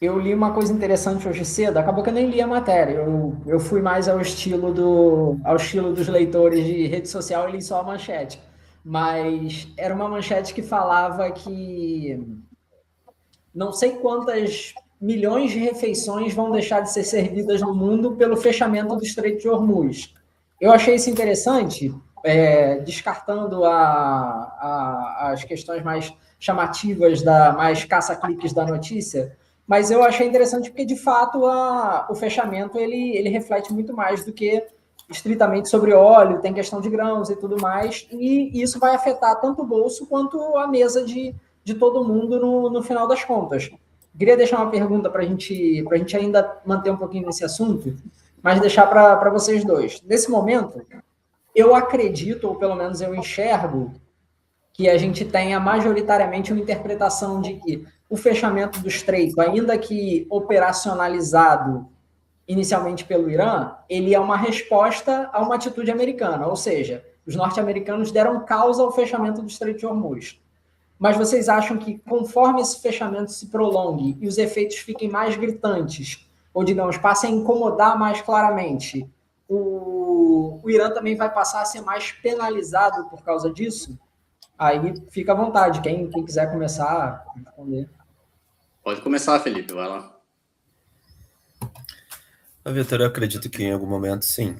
Eu li uma coisa interessante hoje cedo, acabou que eu nem li a matéria, eu fui mais ao estilo dos leitores de rede social e li só a manchete. Mas era uma manchete que falava que não sei quantas milhões de refeições vão deixar de ser servidas no mundo pelo fechamento do Estreito de Hormuz. Eu achei isso interessante, descartando as questões mais chamativas, mais caça-cliques da notícia, mas eu achei interessante porque, de fato, o fechamento ele reflete muito mais do que estritamente sobre óleo, tem questão de grãos e tudo mais, e isso vai afetar tanto o bolso quanto a mesa de todo mundo no final das contas. Queria deixar uma pergunta para a gente ainda manter um pouquinho nesse assunto, mas deixar para vocês dois. Nesse momento, eu acredito, ou pelo menos eu enxergo, que a gente tenha majoritariamente uma interpretação de que o fechamento do estreito, ainda que operacionalizado inicialmente pelo Irã, ele é uma resposta a uma atitude americana, ou seja, os norte-americanos deram causa ao fechamento do Estreito de Hormuz. Mas vocês acham que conforme esse fechamento se prolongue e os efeitos fiquem mais gritantes, ou digamos, passem a incomodar mais claramente, o Irã também vai passar a ser mais penalizado por causa disso? Aí fica à vontade, quem quiser começar a responder. Pode começar, Felipe, vai lá. Vitor, eu acredito que em algum momento sim.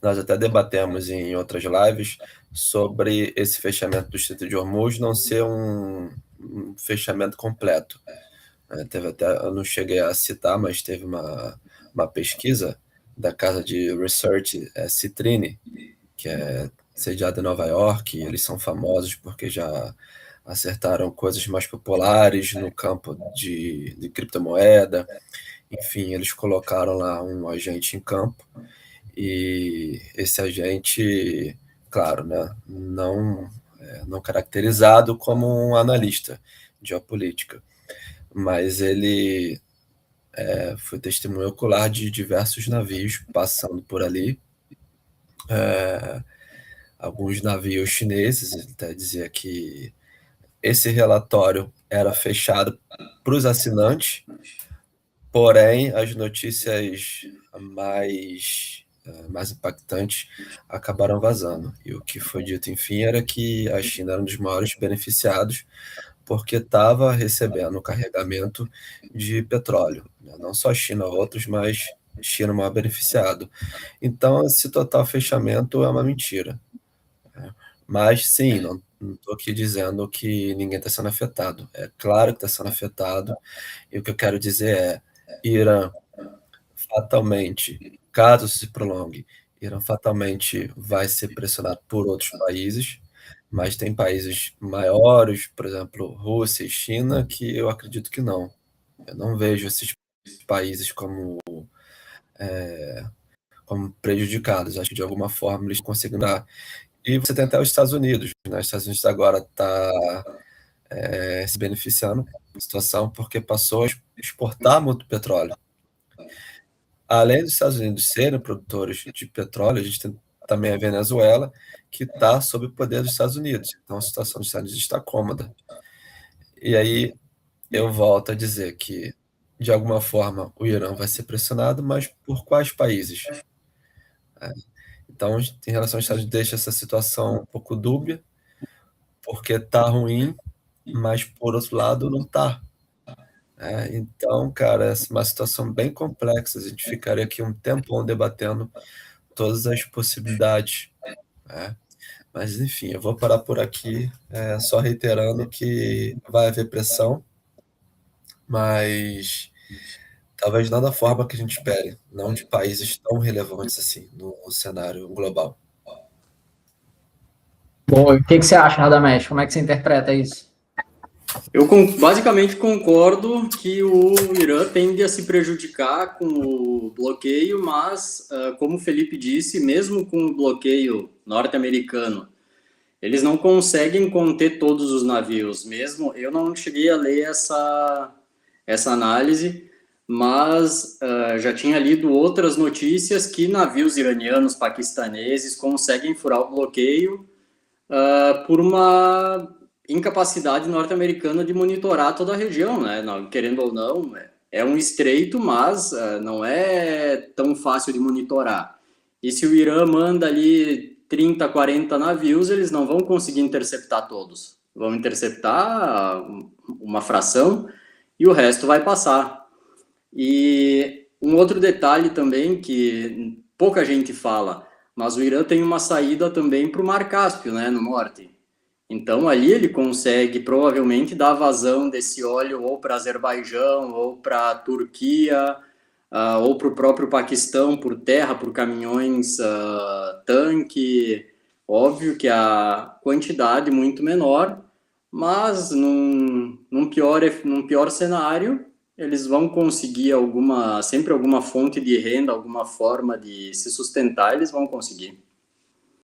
Nós até debatemos em outras lives sobre esse fechamento do Estreito de Hormuz não ser um fechamento completo. Teve até, eu não cheguei a citar, mas teve uma pesquisa da casa de research Citrine, que é sediada em Nova York, e eles são famosos porque já acertaram coisas mais populares no campo de criptomoeda. Enfim, eles colocaram lá um agente em campo e esse agente, claro, né, não caracterizado como um analista de geopolítica, mas ele foi testemunho ocular de diversos navios passando por ali, alguns navios chineses. Ele até dizia que esse relatório era fechado para os assinantes, porém as notícias mais impactantes acabaram vazando. E o que foi dito, enfim, era que a China era um dos maiores beneficiados porque estava recebendo carregamento de petróleo. Não só a China, outros, mas China é o maior beneficiado. Então, esse total fechamento é uma mentira. Mas, sim, não estou aqui dizendo que ninguém está sendo afetado. É claro que está sendo afetado. E o que eu quero dizer é, Irã fatalmente, caso se prolongue, Irã fatalmente vai ser pressionado por outros países, mas tem países maiores, por exemplo, Rússia e China, que eu acredito que não. Eu não vejo esses países como prejudicados. Acho que de alguma forma eles conseguem dar. E você tem até os Estados Unidos, né? Os Estados Unidos agora está se beneficiando da situação porque passou a exportar muito petróleo. Além dos Estados Unidos serem produtores de petróleo, a gente tem também a Venezuela, que está sob o poder dos Estados Unidos. Então a situação dos Estados Unidos está cômoda. E aí eu volto a dizer que, de alguma forma, o Irã vai ser pressionado, mas por quais países? Então, em relação aos Estados Unidos, deixa essa situação um pouco dúbia, porque está ruim, mas por outro lado não está. Então, cara, essa é uma situação bem complexa. A gente ficaria aqui um tempão debatendo todas as possibilidades, né? Mas, enfim, eu vou parar por aqui, só reiterando que vai haver pressão, mas talvez não da forma que a gente espere, não de países tão relevantes assim no cenário global. Bom, o que você acha, Radamés? Como é que você interpreta isso? Eu basicamente concordo que o Irã tende a se prejudicar com o bloqueio, mas, como o Felipe disse, mesmo com o bloqueio norte-americano, eles não conseguem conter todos os navios. Mesmo eu não cheguei a ler essa análise, mas já tinha lido outras notícias que navios iranianos, paquistaneses conseguem furar o bloqueio por uma incapacidade norte-americana de monitorar toda a região, né? Não, querendo ou não, é um estreito, mas não é tão fácil de monitorar. E se o Irã manda ali 30, 40 navios, eles não vão conseguir interceptar todos. Vão interceptar uma fração e o resto vai passar. E um outro detalhe também que pouca gente fala, mas o Irã tem uma saída também para o Mar Cáspio, né, no norte. Então ali ele consegue provavelmente dar vazão desse óleo ou para Azerbaijão, ou para a Turquia, ou para o próprio Paquistão por terra, por caminhões tanque. Óbvio que a quantidade muito menor, mas num pior cenário, eles vão conseguir sempre alguma fonte de renda, alguma forma de se sustentar, eles vão conseguir.